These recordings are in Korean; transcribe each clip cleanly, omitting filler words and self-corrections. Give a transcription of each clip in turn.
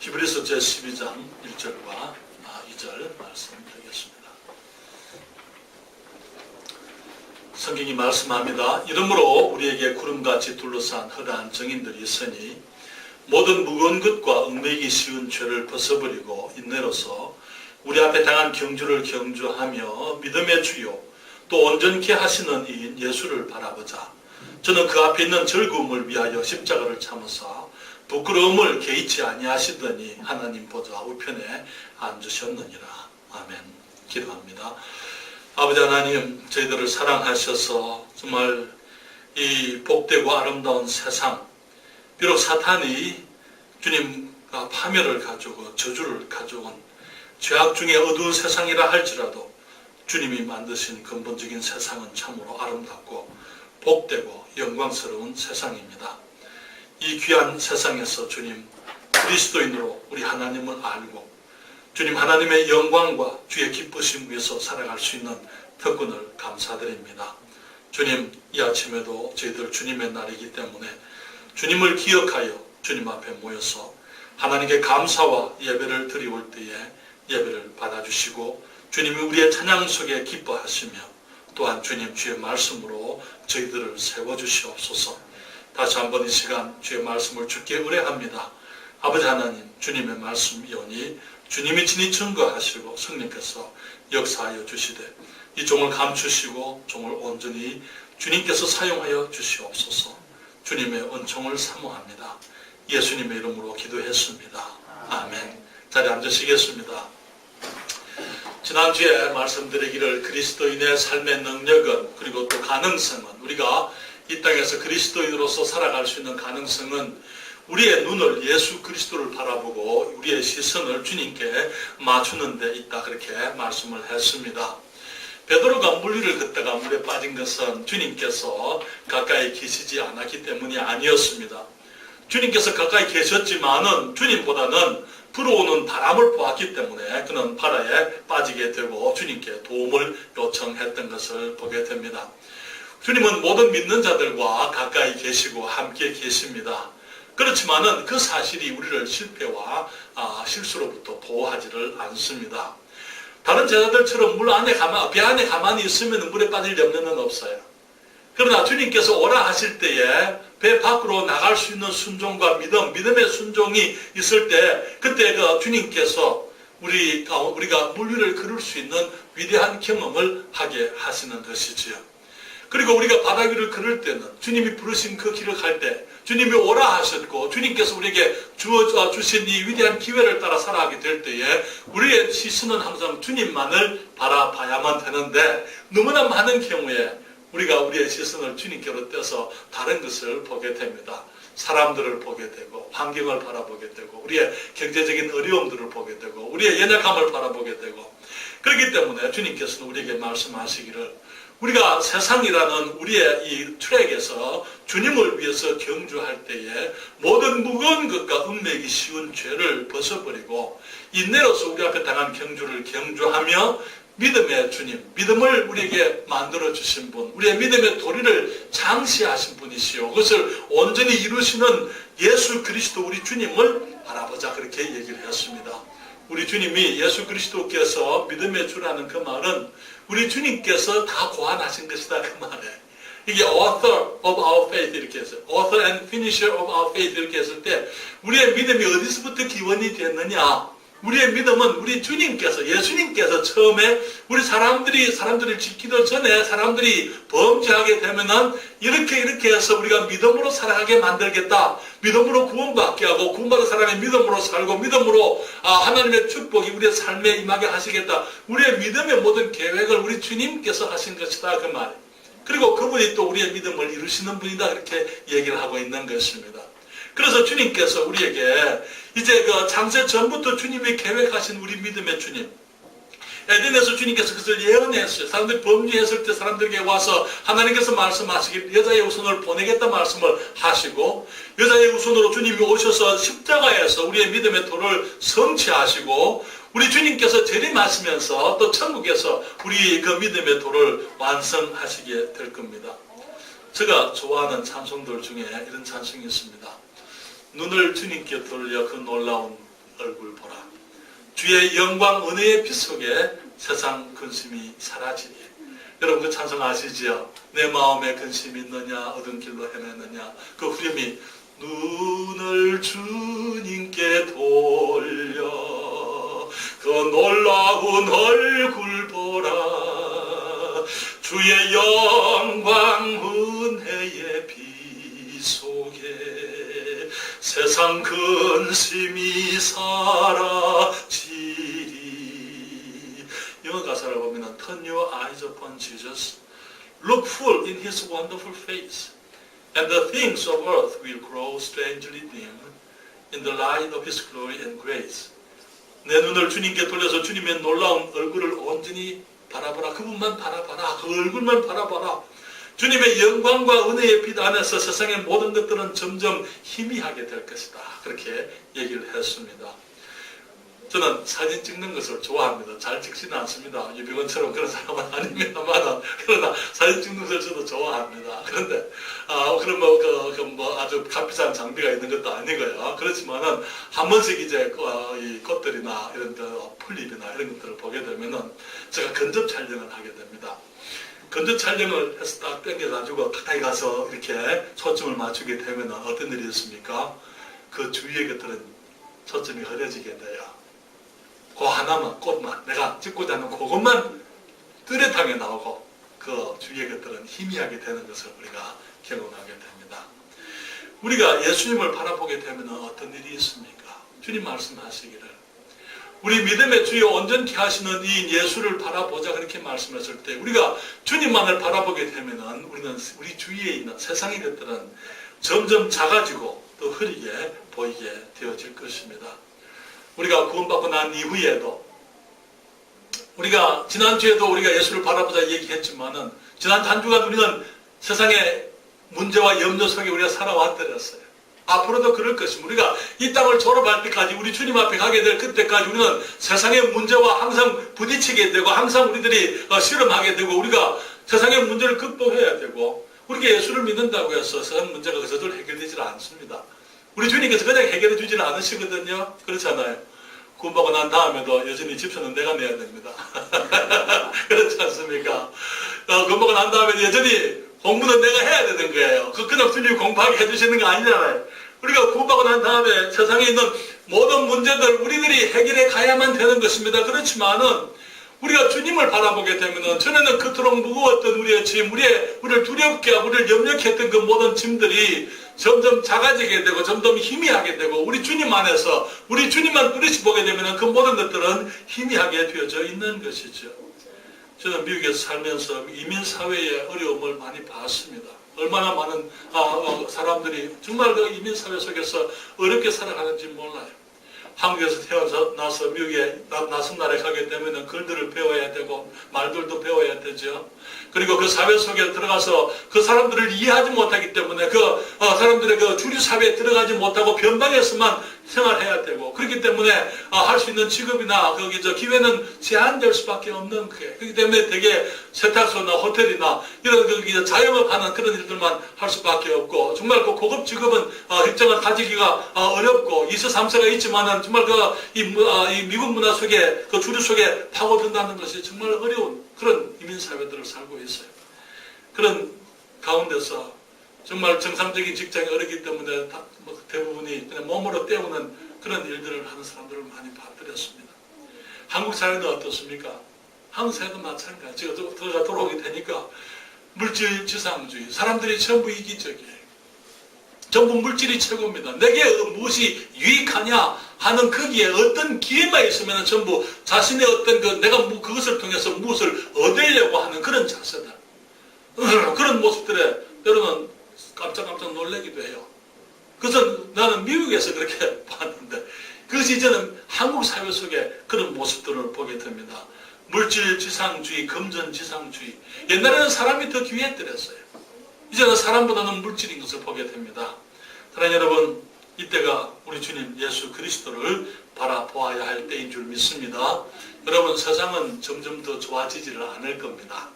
히브리서 제12장 1절과 2절 말씀드리겠습니다. 성경이 말씀합니다. 이러므로 우리에게 구름같이 둘러싼 허다한 정인들이 있으니 모든 무거운 것과 얽매이기 쉬운 죄를 벗어버리고 인내로서 우리 앞에 당한 경주를 경주하며 믿음의 주요 또 온전케 하시는 이인 예수를 바라보자. 저는 그 앞에 있는 즐거움을 위하여 십자가를 참으사 부끄러움을 개의치 아니하시더니 하나님 보좌 우편에 앉으셨느니라. 아멘. 기도합니다. 아버지 하나님, 저희들을 사랑하셔서 정말 이 복되고 아름다운 세상, 비록 사탄이 주님과 파멸을 가져오고 저주를 가져온 죄악 중에 어두운 세상이라 할지라도 주님이 만드신 근본적인 세상은 참으로 아름답고 복되고 영광스러운 세상입니다. 이 귀한 세상에서 주님 그리스도인으로 우리 하나님을 알고 주님 하나님의 영광과 주의 기쁘심 위해서 살아갈 수 있는 특권을 감사드립니다. 주님, 이 아침에도 저희들 주님의 날이기 때문에 주님을 기억하여 주님 앞에 모여서 하나님께 감사와 예배를 드리올 때에 예배를 받아주시고 주님이 우리의 찬양 속에 기뻐하시며 또한 주님 주의 말씀으로 저희들을 세워주시옵소서. 다시 한번 이 시간 주의 말씀을 주께 의뢰합니다. 아버지 하나님, 주님의 말씀이오니 주님이 친히 증거하시고 성령께서 역사하여 주시되 이 종을 감추시고 종을 온전히 주님께서 사용하여 주시옵소서. 주님의 은총을 사모합니다. 예수님의 이름으로 기도했습니다. 아멘. 자리에 앉으시겠습니다. 지난주에 말씀드리기를 그리스도인의 삶의 능력은 그리고 또 가능성은 우리가 이 땅에서 그리스도인으로서 살아갈 수 있는 가능성은 우리의 눈을 예수 그리스도를 바라보고 우리의 시선을 주님께 맞추는 데 있다, 그렇게 말씀을 했습니다. 베드로가 물 위를 걷다가 물에 빠진 것은 주님께서 가까이 계시지 않았기 때문이 아니었습니다. 주님께서 가까이 계셨지만은 주님보다는 불어오는 바람을 보았기 때문에 그는 바다에 빠지게 되고 주님께 도움을 요청했던 것을 보게 됩니다. 주님은 모든 믿는 자들과 가까이 계시고 함께 계십니다. 그렇지만은 그 사실이 우리를 실패와 실수로부터 보호하지를 않습니다. 다른 제자들처럼 배 안에 가만히 있으면 물에 빠질 염려는 없어요. 그러나 주님께서 오라 하실 때에 배 밖으로 나갈 수 있는 순종과 믿음의 순종이 있을 때 그때 그 주님께서 우리가 물 위를 걸을 수 있는 위대한 경험을 하게 하시는 것이지요. 그리고 우리가 바다 위를 걸을 때는 주님이 부르신 그 길을 갈 때 주님이 오라 하셨고 주님께서 우리에게 주신 이 위대한 기회를 따라 살아가게 될 때에 우리의 시선은 항상 주님만을 바라봐야만 되는데 너무나 많은 경우에 우리가 우리의 시선을 주님께로 떼서 다른 것을 보게 됩니다. 사람들을 보게 되고 환경을 바라보게 되고 우리의 경제적인 어려움들을 보게 되고 우리의 연약함을 바라보게 되고 그렇기 때문에 주님께서는 우리에게 말씀하시기를 우리가 세상이라는 우리의 이 트랙에서 주님을 위해서 경주할 때에 모든 무거운 것과 얽매이기 쉬운 죄를 벗어버리고 인내로서 우리 앞에 당한 경주를 경주하며 믿음의 주님, 믿음을 우리에게 만들어주신 분, 우리의 믿음의 도리를 장시하신 분이시오. 그것을 온전히 이루시는 예수 그리스도 우리 주님을 바라보자, 그렇게 얘기를 했습니다. 우리 주님이 예수 그리스도께서 믿음의 주라는 그 말은 우리 주님께서 다 고안하신 것이다, 그 말에. 이게 author of our faith 이렇게 했어요. author and finisher of our faith 이렇게 했을 때 우리의 믿음이 어디서부터 기원이 됐느냐? 우리의 믿음은 우리 주님께서, 예수님께서 처음에 우리 사람들을 지키던 전에 사람들이 범죄하게 되면은 이렇게 해서 우리가 믿음으로 살아가게 만들겠다. 믿음으로 구원받게 하고 구원받은 사람이 믿음으로 살고 믿음으로 하나님의 축복이 우리의 삶에 임하게 하시겠다. 우리의 믿음의 모든 계획을 우리 주님께서 하신 것이다, 그 말. 그리고 그분이 또 우리의 믿음을 이루시는 분이다, 그렇게 얘기를 하고 있는 것입니다. 그래서 주님께서 우리에게 이제 그 창세 전부터 주님이 계획하신 우리 믿음의 주님, 에덴에서 주님께서 그것을 예언했어요. 사람들이 범죄했을 때 사람들에게 와서 하나님께서 말씀하시길 여자의 후손을 보내겠다 말씀을 하시고 여자의 후손으로 주님이 오셔서 십자가에서 우리의 믿음의 도를 성취하시고 우리 주님께서 재림하시면서 또 천국에서 우리 그 믿음의 도를 완성하시게 될 겁니다. 제가 좋아하는 찬송들 중에 이런 찬송이 있습니다. 눈을 주님께 돌려 그 놀라운 얼굴 보라. 주의 영광 은혜의 빛 속에 세상 근심이 사라지니. 여러분 그 찬송 아시지요? 내 마음에 근심이 있느냐 어떤 길로 헤매느냐. 그 후렴이 눈을 주님께 돌려 그 놀라운 얼굴 보라. 주의 영광 은혜의 빛 속에 세상 근심이 사라지리. 영어 가사를 보면 Turn your eyes upon Jesus, look full in His wonderful face, and the things of earth will grow strangely dim in the light of His glory and grace. 내 눈을 주님께 돌려서 주님의 놀라운 얼굴을 온전히 바라봐라. 그분만 바라봐라. 그 얼굴만 바라봐라. 주님의 영광과 은혜의 빛 안에서 세상의 모든 것들은 점점 희미하게 될 것이다. 그렇게 얘기를 했습니다. 저는 사진 찍는 것을 좋아합니다. 잘 찍지는 않습니다. 유병헌처럼 그런 사람은 아닙니다만, 그러나 사진 찍는 것을 저도 좋아합니다. 그런데, 아주 값비싼 장비가 있는 것도 아니고요. 그렇지만은, 한 번씩 이제, 이 꽃들이나 이런 풀잎이나 이런 것들을 보게 되면은, 제가 근접 촬영을 하게 됩니다. 근접 촬영을 해서 딱 땡겨가지고 가까이 가서 이렇게 초점을 맞추게 되면은 어떤 일이 있습니까? 그 주위의 것들은 초점이 흐려지게 돼요. 그 하나만, 꽃만, 내가 찍고자 하는 그것만 뚜렷하게 나오고 그 주위의 것들은 희미하게 되는 것을 우리가 경험하게 됩니다. 우리가 예수님을 바라보게 되면 어떤 일이 있습니까? 주님 말씀하시기를 우리 믿음의 주여 온전케 하시는 이 예수를 바라보자 그렇게 말씀했을 때 우리가 주님만을 바라보게 되면 우리는 우리 주위에 있는 세상의 것들은 점점 작아지고 또 흐리게 보이게 되어질 것입니다. 우리가 구원받고 난 이후에도 우리가 지난주에도 우리가 예수를 바라보자 얘기했지만은 지난 한 주간 우리는 세상의 문제와 염려 속에 우리가 살아왔더랬어요. 앞으로도 그럴 것입니다. 우리가 이 땅을 졸업할 때까지 우리 주님 앞에 가게 될 그때까지 우리는 세상의 문제와 항상 부딪히게 되고 항상 우리들이 실험하게 되고 우리가 세상의 문제를 극복해야 되고 우리가 예수를 믿는다고 해서 세상 문제가 저절로 해결되지 않습니다. 우리 주님께서 그냥 해결해 주지는 않으시거든요. 그렇잖아요. 구원받고 난 다음에도 여전히 집세는 내가 내야 됩니다. 그렇지 않습니까? 구원받고 난 다음에 여전히 공부는 내가 해야 되는 거예요. 그냥 주님이 공부하게 해주시는 거 아니잖아요. 우리가 구원받고 난 다음에 세상에 있는 모든 문제들 우리들이 해결해 가야만 되는 것입니다. 그렇지만은 우리가 주님을 바라보게 되면은 전에는 그토록 무거웠던 우리의 짐, 우리를 두렵게 하고 우리를 염려케 했던 그 모든 짐들이 점점 작아지게 되고 점점 희미하게 되고 우리 주님 안에서 우리 주님만 뚜렷이 보게 되면은 그 모든 것들은 희미하게 되어져 있는 것이죠. 저는 미국에서 살면서 이민사회의 어려움을 많이 봤습니다. 얼마나 많은 사람들이 정말 그 이민사회 속에서 어렵게 살아가는지 몰라요. 한국에서 태어나서 미국에 낯선 나라에 가게 되면 글들을 배워야 되고 말들도 배워야 되죠. 그리고 그 사회 속에 들어가서 그 사람들을 이해하지 못하기 때문에 그 사람들의 그 주류 사회에 들어가지 못하고 변방에서만 생활해야 되고 그렇기 때문에 할 수 있는 직업이나 거기 기회는 제한될 수밖에 없는 거예요. 그렇기 때문에 되게 세탁소나 호텔이나 이런 거기 자영업하는 그런 일들만 할 수밖에 없고 정말 그 고급 직업은 일정을 가지기가 어렵고 2세 3세가 있지만은 정말 이 미국 문화 속에 그 주류 속에 파고든다는 것이 정말 어려운 그런 이민사회들을 살고 있어요. 그런 가운데서 정말 정상적인 직장이 어렵기 때문에 대부분이 그냥 몸으로 때우는 그런 일들을 하는 사람들을 많이 봤더랬습니다. 한국 사회는 어떻습니까? 한국 사회도 마찬가지. 제가 들어가 돌아오게 되니까 물질 지상주의, 사람들이 전부 이기적이에요. 전부 물질이 최고입니다. 내게 무엇이 유익하냐 하는 거기에 어떤 기회만 있으면 전부 자신의 어떤 내가 그것을 통해서 무엇을 얻으려고 하는 그런 자세다. 그런 모습들에 때로는 깜짝깜짝 놀라기도 해요. 그래서 나는 미국에서 그렇게 봤는데 그것이 저는 한국 사회 속에 그런 모습들을 보게 됩니다. 물질 지상주의, 금전 지상주의. 옛날에는 사람이 더 귀했더랬어요. 이제는 사람보다는 물질인 것을 보게 됩니다. 사랑하는 여러분, 이때가 우리 주님 예수 그리스도를 바라보아야 할 때인 줄 믿습니다. 여러분, 세상은 점점 더 좋아지지를 않을 겁니다.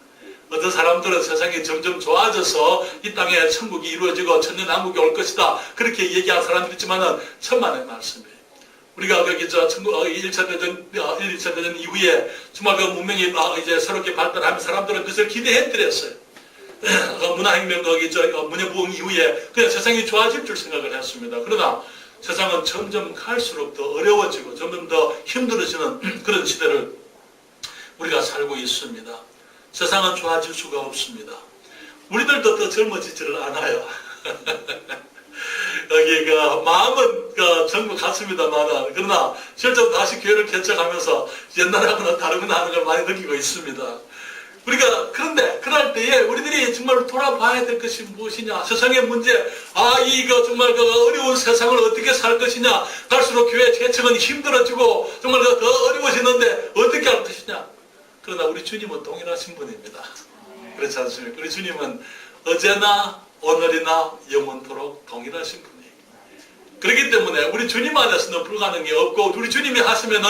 어떤 사람들은 세상이 점점 좋아져서 이 땅에 천국이 이루어지고 천년왕국이 올 것이다. 그렇게 얘기하는 사람들이 있지만은 천만의 말씀이에요. 우리가 거기 1차 대전 이후에 정말 그 문명이 이제 새롭게 발달하면 사람들은 그것을 기대했더랬어요. 문화혁명 문화부흥 이후에 그냥 세상이 좋아질 줄 생각을 했습니다. 그러나 세상은 점점 갈수록 더 어려워지고 점점 더 힘들어지는 그런 시대를 우리가 살고 있습니다. 세상은 좋아질 수가 없습니다. 우리들도 더 젊어지지를 않아요. 여기 마음은 전부 같습니다만 그러나 실제로 다시 교회를 개척하면서 옛날하고는 다르구나 하는 걸 많이 느끼고 있습니다. 우리가 그런데 그럴 때에 우리들이 정말 돌아봐야 될 것이 무엇이냐, 세상의 문제, 이거 정말 어려운 세상을 어떻게 살 것이냐, 갈수록 교회 개척은 힘들어지고 정말 더 어려워지는데 어떻게 할 것이냐. 그러나 우리 주님은 동일하신 분입니다. 그렇지 않습니까? 우리 주님은 어제나 오늘이나 영원토록 동일하신 분이에요. 그렇기 때문에 우리 주님 안에서는 불가능이 없고 우리 주님이 하시면은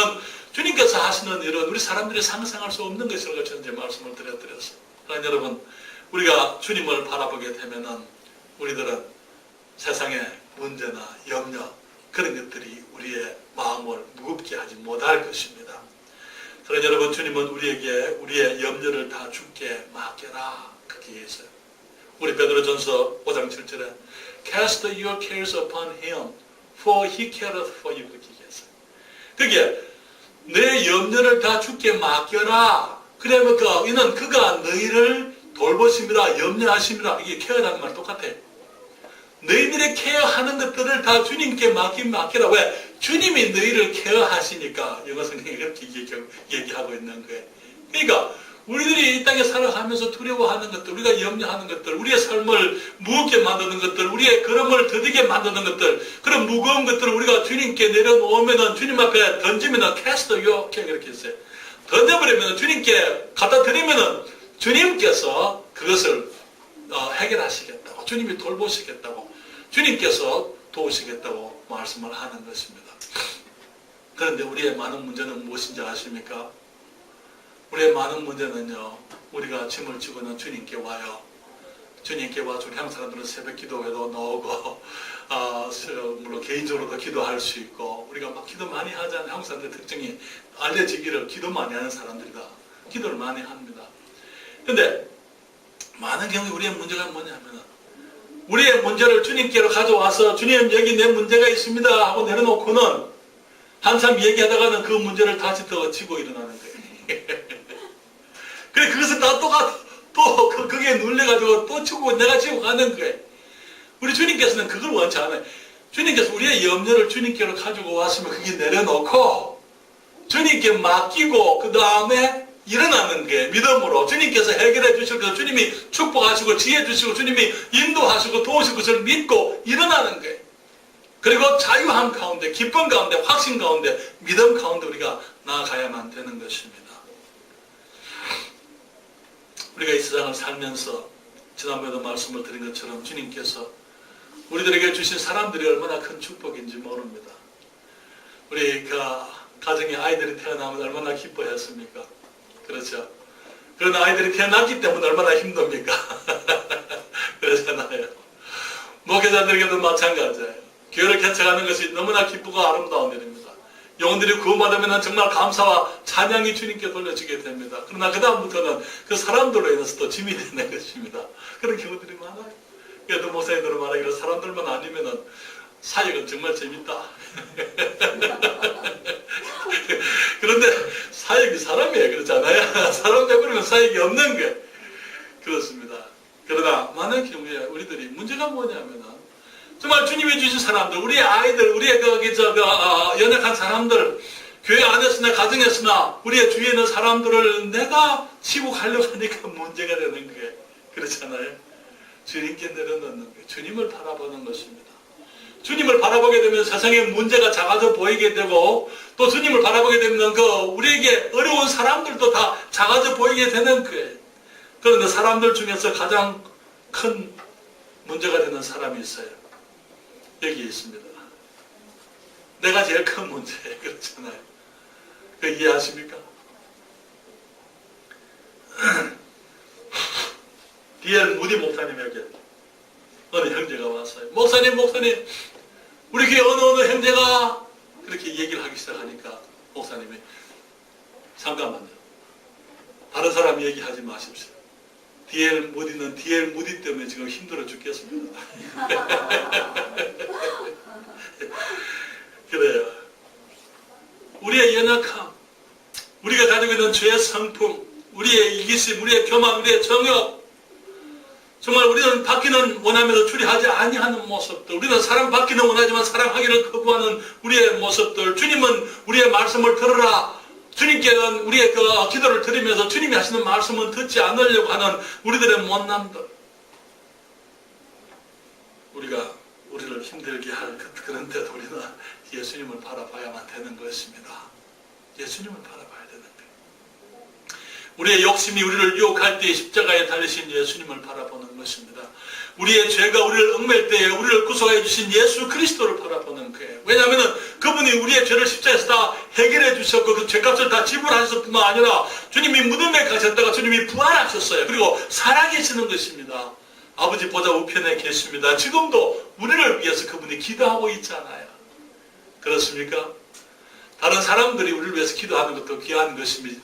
주님께서 하시는 일은 우리 사람들이 상상할 수 없는 것이라고 저는 이제 말씀을 드렸어요. 그러나 여러분, 우리가 주님을 바라보게 되면은 우리들은 세상의 문제나 염려 그런 것들이 우리의 마음을 무겁게 하지 못할 것입니다. 그러나 여러분, 주님은 우리에게 우리의 염려를 다 주께 맡겨라 그렇게 했어요. 우리 베드로전서 5장 7절에 Cast your cares upon him, for he careth for you 그렇게 얘기했어요. 그게 내 염려를 다 주께 맡겨라. 그러면 이는 그가 너희를 돌보심이라 염려하심이라. 이게 케어라는 말 똑같아요. 너희들의 케어하는 것들을 다 주님께 맡겨라. 왜? 주님이 너희를 케어하시니까 영어 성경이 그렇게 얘기하고 있는 거예요. 그러니까 우리들이 이 땅에 살아가면서 두려워하는 것들, 우리가 염려하는 것들, 우리의 삶을 무겁게 만드는 것들, 우리의 걸음을 더디게 만드는 것들, 그런 무거운 것들을 우리가 주님께 내려놓으면은 주님 앞에 던지면은 cast your care 이렇게 했어요. 던져버리면은 주님께 갖다 드리면은 주님께서 그것을 해결하시겠다고, 주님이 돌보시겠다고, 주님께서 도우시겠다고 말씀을 하는 것입니다. 그런데 우리의 많은 문제는 무엇인지 아십니까? 우리의 많은 문제는요, 우리가 짐을 지고는 주님께 와요. 주님께 와서 우리 한국 사람들은 새벽 기도회도 나오고, 물론 개인적으로도 기도할 수 있고, 우리가 막 기도 많이 하잖아요. 한국 사람들의 특징이 알려지기를 기도 많이 하는 사람들이다. 기도를 많이 합니다. 근데 많은 경우에 우리의 문제가 뭐냐면, 우리의 문제를 주님께로 가져와서 주님 여기 내 문제가 있습니다 하고 내려놓고는 한참 얘기하다가는 그 문제를 다시 더 지고 일어나는 거예요. 그래, 그것을 다 그게 눌려가지고 또 치고 내가 지고 가는 거예요. 우리 주님께서는 그걸 원치 않아요. 주님께서 우리의 염려를 주님께로 가지고 왔으면 그게 내려놓고 주님께 맡기고 그 다음에 일어나는 게 믿음으로 주님께서 해결해 주실 것, 주님이 축복하시고 지혜 주시고 주님이 인도하시고 도우실 것을 믿고 일어나는 거예요. 그리고 자유함 가운데, 기쁨 가운데, 확신 가운데, 믿음 가운데 우리가 나아가야만 되는 것입니다. 우리가 이 세상을 살면서 지난번에도 말씀을 드린 것처럼 주님께서 우리들에게 주신 사람들이 얼마나 큰 축복인지 모릅니다. 우리 가정에 아이들이 태어나면 얼마나 기뻐했습니까? 그렇죠? 그런 아이들이 태어났기 때문에 얼마나 힘듭니까? 그렇잖아요. 목회자들에게도 마찬가지예요. 교회를 개척하는 것이 너무나 기쁘고 아름다운 일입니다. 영혼들이 구원받으면 정말 감사와 찬양이 주님께 돌려지게 됩니다. 그러나 그 다음부터는 그 사람들로 인해서 또 짐이 되는 것입니다. 그런 경우들이 많아요. 그래도 목사님들은 말하기로 사람들만 아니면은 사역은 정말 재밌다. 그런데 사역이 사람이에요. 그렇잖아요. 사람 되버리면 사역이 없는 게 그렇습니다. 그러나 많은 경우에 우리들이 문제가 뭐냐면은 정말 주님이 주신 사람들, 우리의 아이들, 우리의 연약한 사람들, 교회 안에서나 가정에서나 우리의 주위에 있는 사람들을 내가 치고 가려고 하니까 문제가 되는 게 그렇잖아요. 주님께 내려놓는 게 주님을 바라보는 것입니다. 주님을 바라보게 되면 세상의 문제가 작아져 보이게 되고 또 주님을 바라보게 되면 우리에게 어려운 사람들도 다 작아져 보이게 되는 거예요. 그런데 사람들 중에서 가장 큰 문제가 되는 사람이 있어요. 여기 있습니다. 내가 제일 큰 문제예요. 그렇잖아요. 그 이해하십니까? D.L. 무디 목사님에게 어느 형제가 왔어요. 목사님, 우리 교회 어느 형제가 그렇게 얘기를 하기 시작하니까 목사님이 잠깐만요. 다른 사람 얘기하지 마십시오. D.L. 무디는 D.L. 무디 때문에 지금 힘들어 죽겠습니다. 그래요. 우리의 연약함, 우리가 가지고 있는 죄의 성품, 우리의 이기심, 우리의 교만, 우리의 정욕, 정말 우리는 받기는 원하면서 주리하지 아니하는 모습들, 우리는 사랑받기는 원하지만 사랑하기를 거부하는 우리의 모습들, 주님은 우리의 말씀을 들으라, 주님께는 우리의 그 기도를 드리면서 주님이 하시는 말씀은 듣지 않으려고 하는 우리들의 못남들, 우리가 우리를 힘들게 할 그런데도 우리는 예수님을 바라봐야만 되는 것입니다. 예수님을 바라봐야 되는 거예요. 우리의 욕심이 우리를 유혹할 때 십자가에 달리신 예수님을 바라보는 것입니다. 우리의 죄가 우리를 얽맬 때에 우리를 구속해 주신 예수 그리스도를 바라보는 거예요. 왜냐하면 그분이 우리의 죄를 십자가에서 다 해결해 주셨고 그 죄값을 다 지불하셨을 뿐만 아니라 주님이 무덤에 가셨다가 주님이 부활하셨어요. 그리고 살아계시는 것입니다. 아버지 보좌 우편에 계십니다. 지금도 우리를 위해서 그분이 기도하고 있잖아요. 그렇습니까? 다른 사람들이 우리를 위해서 기도하는 것도 귀한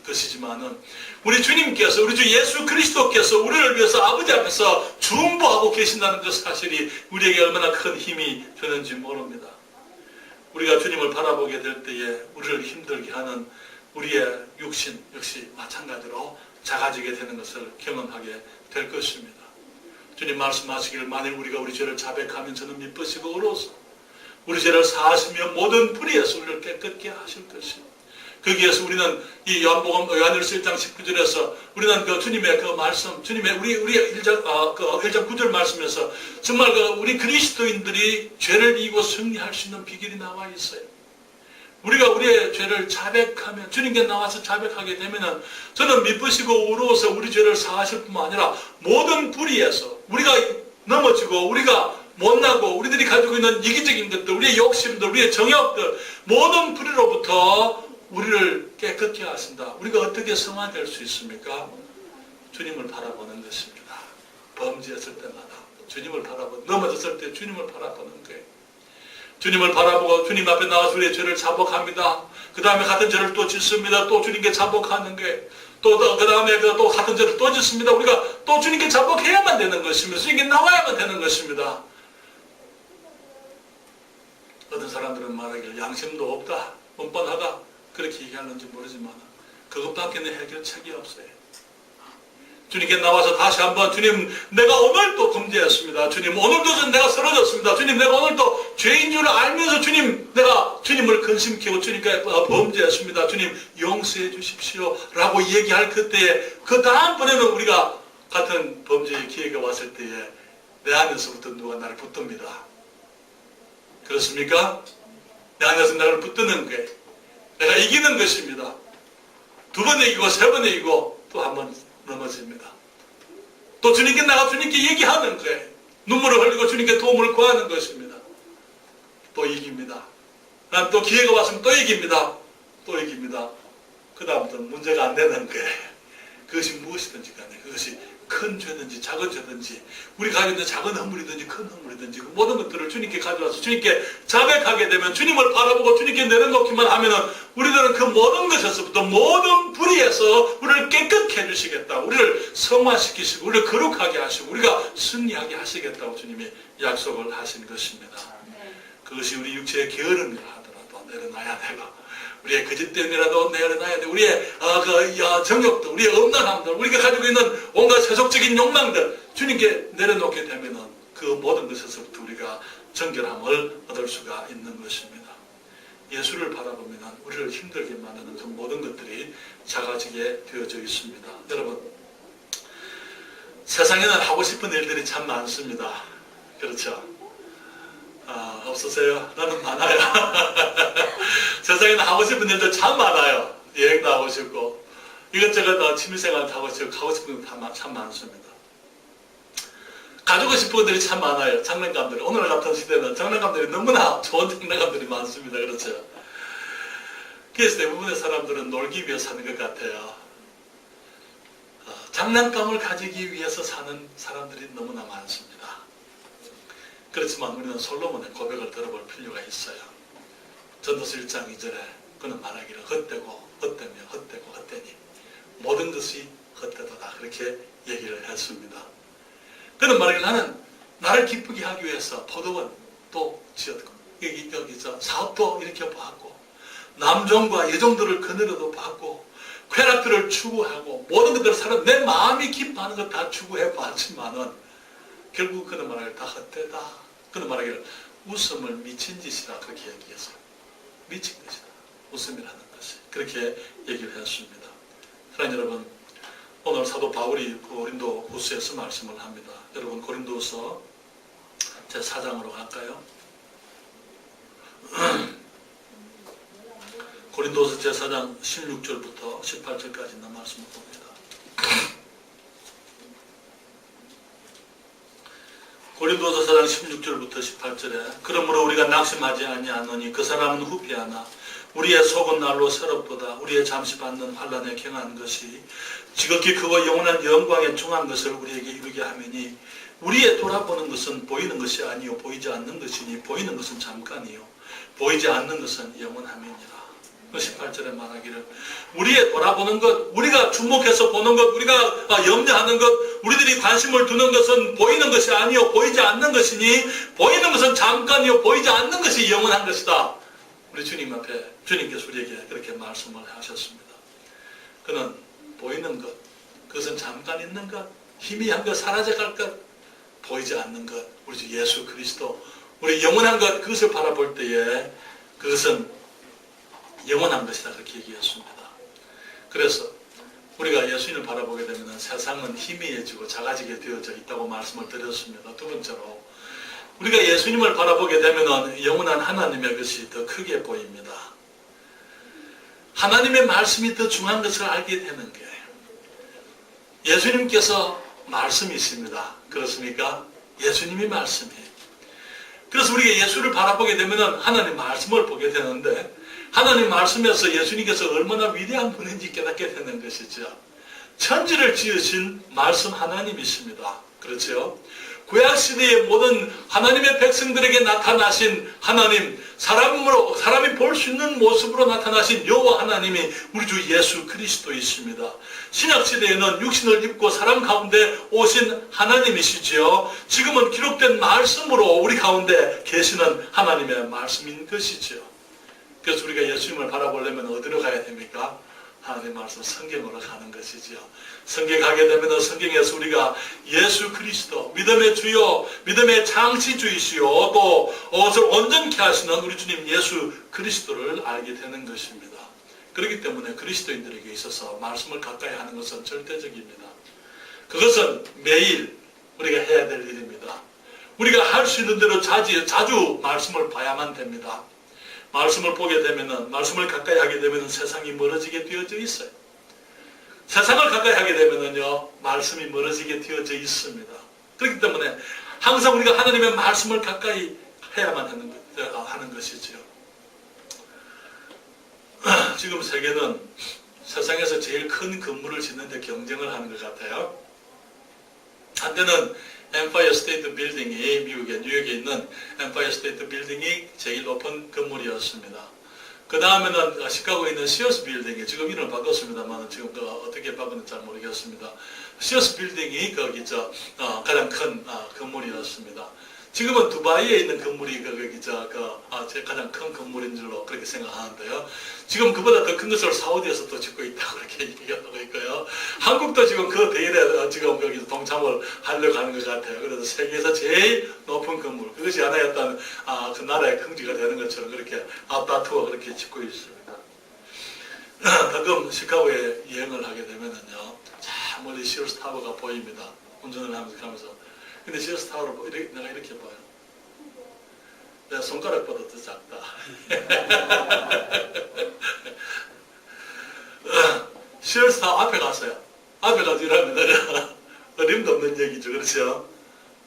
것이지만은 우리 주님께서, 우리 주 예수 그리스도께서 우리를 위해서 아버지 앞에서 중보하고 계신다는 그 사실이 우리에게 얼마나 큰 힘이 되는지 모릅니다. 우리가 주님을 바라보게 될 때에 우리를 힘들게 하는 우리의 육신 역시 마찬가지로 작아지게 되는 것을 경험하게 될 것입니다. 주님 말씀하시기를 만일 우리가 우리 죄를 자백하면 저는 미쁘시고 의로우소 우리 죄를 사하시며 모든 불의에서 우리를 깨끗게 하실 것입니다. 거기에서 우리는 이 요한일서 1장 19절에서 우리는 그 주님의 그 말씀, 주님의 우리 1장 9절 말씀에서 정말 우리 그리스도인들이 죄를 이기고 승리할 수 있는 비결이 나와 있어요. 우리가 우리의 죄를 자백하면, 주님께 나와서 자백하게 되면은 저는 미쁘시고 의로워서 우리 죄를 사하실 뿐만 아니라 모든 불의에서 우리가 넘어지고 우리가 못나고 우리들이 가지고 있는 이기적인 것들, 우리의 욕심들, 우리의 정욕들, 모든 불의로부터 우리를 깨끗게 하신다. 우리가 어떻게 성화될 수 있습니까? 주님을 바라보는 것입니다. 범죄했을 때마다 주님을 바라보고, 넘어졌을 때 주님을 바라보는 거예요. 주님을 바라보고 주님 앞에 나와서 우리의 죄를 자복합니다. 그 다음에 같은 죄를 또 짓습니다. 또 주님께 자복하는 거예요. 또 그 다음에 또 같은 죄를 또 짓습니다. 우리가 또 주님께 자복해야만 되는 것입니다. 주님께 나와야만 되는 것입니다. 어떤 사람들은 말하기를 양심도 없다, 뻔뻔하다 그렇게 얘기하는지 모르지만 그것밖에는 해결책이 없어요. 주님께 나와서 다시 한번 주님 내가 오늘도 범죄했습니다. 주님 오늘도 내가 쓰러졌습니다. 주님 내가 오늘도 죄인 줄 알면서 주님 내가 주님을 근심키고 주님께 범죄했습니다. 주님 용서해 주십시오 라고 얘기할 그때에 그 다음번에는 우리가 같은 범죄의 기회가 왔을 때에 내 안에서부터 누가 나를 붙듭니다. 그렇습니까? 내 안에서 나를 붙드는 거예요. 내가 이기는 것입니다. 두 번 이기고 세 번 이기고 또 한 번 넘어집니다. 또 주님께 나가 주님께 얘기하는 거예요. 눈물을 흘리고 주님께 도움을 구하는 것입니다. 또 이깁니다. 그다음 또 기회가 왔으면 또 이깁니다. 또 이깁니다. 그 다음부터 문제가 안 되는 거예요. 그것이 무엇이든지 간에 그것이 큰 죄든지 작은 죄든지 우리 가지고 있는 작은 허물이든지 큰 허물이든지 그 모든 것들을 주님께 가져와서 주님께 자백하게 되면 주님을 바라보고 주님께 내려놓기만 하면은 우리들은 그 모든 것에서부터 모든 불의에서 우리를 깨끗게 해주시겠다. 우리를 성화시키시고 우리를 거룩하게 하시고 우리가 승리하게 하시겠다고 주님이 약속을 하신 것입니다. 그것이 우리 육체의 게으름이라 하더라도 내려놔야 되고 우리의 거짓됨이라도 내려놔야 돼. 우리의 정욕들, 우리의 음란함들, 우리가 가지고 있는 온갖 세속적인 욕망들 주님께 내려놓게 되면은 그 모든 것에서부터 우리가 정결함을 얻을 수가 있는 것입니다. 예수를 바라보면 우리를 힘들게 만드는 그 모든 것들이 작아지게 되어져 있습니다. 여러분, 세상에는 하고 싶은 일들이 참 많습니다. 그렇죠? 없으세요? 나는 많아요. 세상에는 하고 싶은 일도 참 많아요. 여행도 하고 싶고 이것저것 취미생활도 하고 싶고 하고 싶은 게 참 많습니다. 가지고 싶은 것들이 참 많아요. 장난감들이. 오늘 같은 시대는 장난감들이 너무나 좋은 장난감들이 많습니다. 그렇죠? 그래서 대부분의 사람들은 놀기 위해 사는 것 같아요. 장난감을 가지기 위해서 사는 사람들이 너무나 많습니다. 그렇지만 우리는 솔로몬의 고백을 들어볼 필요가 있어요. 전도서 1장 2절에 그는 말하기를 헛되고 헛되며 헛되고 헛되니 모든 것이 헛되도다 그렇게 얘기를 했습니다. 그는 말하기를 나는 나를 기쁘게 하기 위해서 포도원도 지었고 여기서 사업도 이렇게 봤고 남종과 여종들을 거느려도 봤고 쾌락들을 추구하고 모든 것들을 살아 내 마음이 기뻐하는 것 다 추구해 봤지만은 결국 그는 말하기를 다 헛되다. 그는 말하기를 웃음을 미친 짓이라 그렇게 얘기했어요. 미친 것이다. 웃음이라는 것이 그렇게 얘기를 했습니다. 그러나 여러분 오늘 사도 바울이 고린도 후서에서 말씀을 합니다. 여러분 고린도서 제 4장으로 갈까요? 고린도서 제 4장 16절부터 18절까지 있는 말씀을 봅니다. 고린도서 4장 16절부터 18절에 그러므로 우리가 낙심하지 아니하노니 그 사람은 후피하나 우리의 속은 날로 새롭도다. 우리의 잠시 받는 환난에 경한 것이 지극히 크고 영원한 영광에 중한 것을 우리에게 이루게 하매니 우리의 돌아보는 것은 보이는 것이 아니요 보이지 않는 것이니 보이는 것은 잠깐이요 보이지 않는 것은 영원함이니라. 18절에 말하기를 우리의 돌아보는 것, 우리가 주목해서 보는 것, 우리가 염려하는 것, 우리들이 관심을 두는 것은 보이는 것이 아니요 보이지 않는 것이니 보이는 것은 잠깐이요 보이지 않는 것이 영원한 것이다. 우리 주님 앞에 주님께서 우리에게 그렇게 말씀을 하셨습니다. 그는 보이는 것, 그것은 잠깐 있는 것, 희미한 것, 사라져갈 것, 보이지 않는 것, 우리 주 예수 그리스도, 우리 영원한 것, 그것을 바라볼 때에 그것은 영원한 것이다 그렇게 얘기했습니다. 그래서 우리가 예수님을 바라보게 되면 세상은 희미해지고 작아지게 되어져 있다고 말씀을 드렸습니다. 두 번째로 우리가 예수님을 바라보게 되면 영원한 하나님의 것이 더 크게 보입니다. 하나님의 말씀이 더 중요한 것을 알게 되는 게 예수님께서 말씀이십니다. 그렇습니까? 예수님이 말씀이에요. 그래서 우리가 예수를 바라보게 되면 하나님 말씀을 보게 되는데 하나님 말씀에서 예수님께서 얼마나 위대한 분인지 깨닫게 되는 것이죠. 천지를 지으신 말씀 하나님이십니다. 그렇죠? 구약시대의 모든 하나님의 백성들에게 나타나신 하나님, 사람이 볼 수 있는 모습으로 나타나신 여호와 하나님이 우리 주 예수 그리스도이십니다. 신약시대에는 육신을 입고 사람 가운데 오신 하나님이시지요. 지금은 기록된 말씀으로 우리 가운데 계시는 하나님의 말씀인 것이죠. 그래서 우리가 예수님을 바라보려면 어디로 가야 됩니까? 하나님 말씀 성경으로 가는 것이지요. 성경에 가게 되면 성경에서 우리가 예수 그리스도, 믿음의 주요, 믿음의 창시주이시요, 또 옷을 온전케 하시는 우리 주님 예수 그리스도를 알게 되는 것입니다. 그렇기 때문에 그리스도인들에게 있어서 말씀을 가까이 하는 것은 절대적입니다. 그것은 매일 우리가 해야 될 일입니다. 우리가 할 수 있는 대로 자주 말씀을 봐야만 됩니다. 말씀을 보게 되면은, 말씀을 가까이 하게 되면은 세상이 멀어지게 되어져 있어요. 세상을 가까이 하게 되면은요, 말씀이 멀어지게 되어져 있습니다. 그렇기 때문에 항상 우리가 하나님의 말씀을 가까이 해야만 하는 것이지요. 지금 세계는 세상에서 제일 큰 건물을 짓는데 경쟁을 하는 것 같아요. 한때는 엠파이어 스테이트 빌딩이 미국의 뉴욕에 있는 엠파이어 스테이트 빌딩이 제일 높은 건물이었습니다. 그 다음에는 시카고에 있는 시어스 빌딩이 지금 이름을 바꿨습니다만 지금 어떻게 바꿨는지 잘 모르겠습니다. 시어스 빌딩이 거기 가장 큰 건물이었습니다. 지금은 두바이에 있는 건물이 가장 큰 건물인 줄로 그렇게 생각하는데요. 지금 그보다 더 큰 것을 사우디에서 또 짓고 있다고 그렇게 얘기하고 있고요. 한국도 지금 그 대일에 지금 여기서 동참을 하려고 하는 것 같아요. 그래서 세계에서 제일 높은 건물, 그것이 하나였던 그 나라의 긍지가 되는 것처럼 그렇게 앞다투어 그렇게 짓고 있습니다. 가끔 시카고에 여행을 하게 되면은요, 자 멀리 시어스 타워가 보입니다. 운전을 하면서. 근데 시어스 타워를 내가 이렇게 봐요. 내 손가락보다 더 작다. 시어스 타워 앞에 갔어요. 앞에 가서 이러면 어림도 없는 얘기죠. 그렇죠?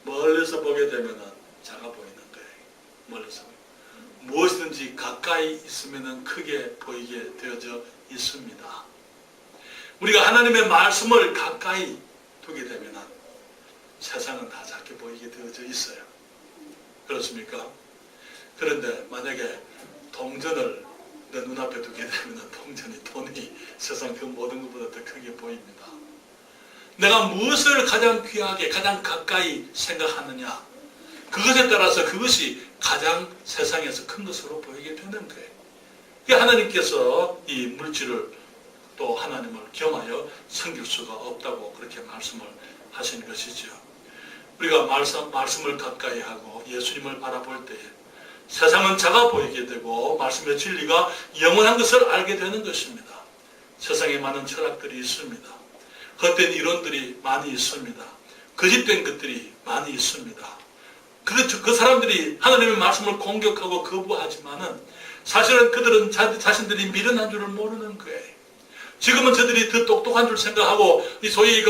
멀리서 보게 되면 작아 보이는 거예요. 멀리서. 무엇이든지 가까이 있으면 크게 보이게 되어져 있습니다. 우리가 하나님의 말씀을 가까이 두게 되면 세상은 다 작게 보이게 되어져 있어요. 그렇습니까? 그런데 만약에 동전을 내 눈앞에 두게 되면 돈이 세상 그 모든 것보다 더 크게 보입니다. 내가 무엇을 가장 귀하게 가장 가까이 생각하느냐, 그것에 따라서 그것이 가장 세상에서 큰 것으로 보이게 되는 거예요. 하나님께서 이 물질을 또 하나님을 겸하여 섬길 수가 없다고 그렇게 말씀을 하신 것이죠. 우리가 말씀을 가까이 하고 예수님을 바라볼 때에 세상은 작아 보이게 되고 말씀의 진리가 영원한 것을 알게 되는 것입니다. 세상에 많은 철학들이 있습니다. 헛된 이론들이 많이 있습니다. 거짓된 것들이 많이 있습니다. 그 사람들이 하나님의 말씀을 공격하고 거부하지만은 사실은 그들은 자신들이 미련한 줄을 모르는 거예요. 지금은 저들이 더 똑똑한 줄 생각하고 소위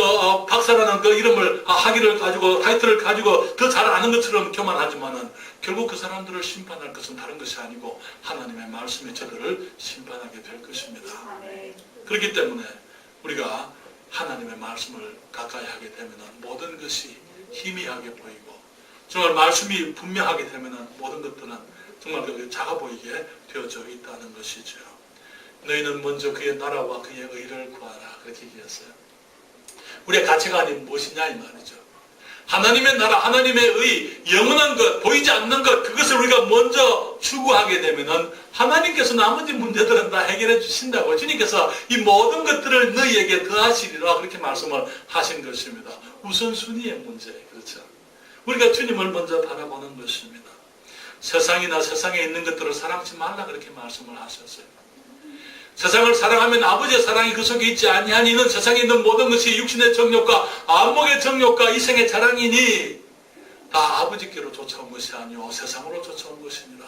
박사라는 그 이름을 학위를 가지고 타이틀을 가지고 더 잘 아는 것처럼 교만하지만은 결국 그 사람들을 심판할 것은 다른 것이 아니고 하나님의 말씀이 저들을 심판하게 될 것입니다. 그렇기 때문에 우리가 하나님의 말씀을 가까이 하게 되면 모든 것이 희미하게 보이고 정말 말씀이 분명하게 되면 모든 것들은 정말 작아 보이게 되어져 있다는 것이죠. 너희는 먼저 그의 나라와 그의 의를 구하라, 그렇게 얘기했어요. 우리의 가치관이 무엇이냐 이 말이죠. 하나님의 나라, 하나님의 의, 영원한 것, 보이지 않는 것, 그것을 우리가 먼저 추구하게 되면은 하나님께서 나머지 문제들은 다 해결해 주신다고, 주님께서 이 모든 것들을 너희에게 더하시리라 그렇게 말씀을 하신 것입니다. 우선순위의 문제, 그렇죠. 우리가 주님을 먼저 바라보는 것입니다. 세상이나 세상에 있는 것들을 사랑하지 말라 그렇게 말씀을 하셨어요. 세상을 사랑하면 아버지의 사랑이 그 속에 있지 아니하니 이는 세상에 있는 모든 것이 육신의 정욕과 안목의 정욕과 이생의 자랑이니 다 아버지께로 쫓아온 것이 아니오 세상으로 쫓아온 것입니다.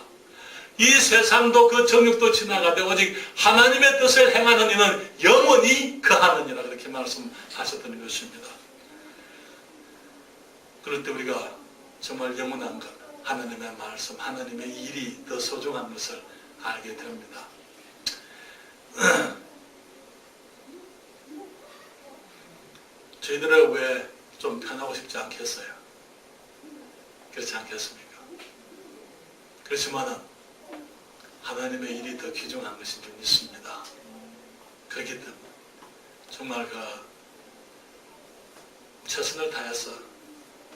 이 세상도 그 정욕도 지나가되 오직 하나님의 뜻을 행하는 이는 영원히 거하느니라 그렇게 말씀하셨던 것입니다. 그럴 때 우리가 정말 영원한 것, 하나님의 말씀, 하나님의 일이 더 소중한 것을 알게 됩니다. 저희들은 왜 좀 편하고 싶지 않겠어요? 그렇지 않겠습니까? 그렇지만은 하나님의 일이 더 귀중한 것인 줄 믿습니다. 그렇기 때문에 정말 최선을 다해서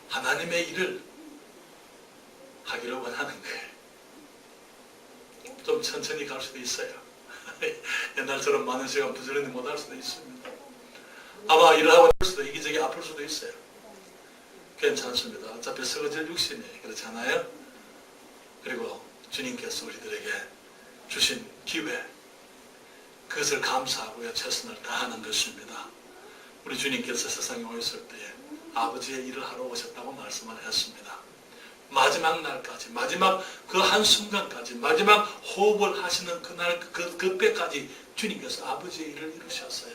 하나님의 일을 하기를 원하는 거예요. 좀 천천히 갈 수도 있어요. 옛날처럼 많은 시간 부지런히 못할 수도 있습니다. 아마 일을 하고 있을 수도 이기저기 아플 수도 있어요. 괜찮습니다. 어차피 썩어질 육신이 그렇잖아요. 그리고 주님께서 우리들에게 주신 기회, 그것을 감사하고요 최선을 다하는 것입니다. 우리 주님께서 세상에 오셨을 때에 아버지의 일을 하러 오셨다고 말씀을 했습니다. 마지막 날까지, 마지막 그 한순간까지, 마지막 호흡을 하시는 그날, 그때까지 주님께서 아버지의 일을 이루셨어요.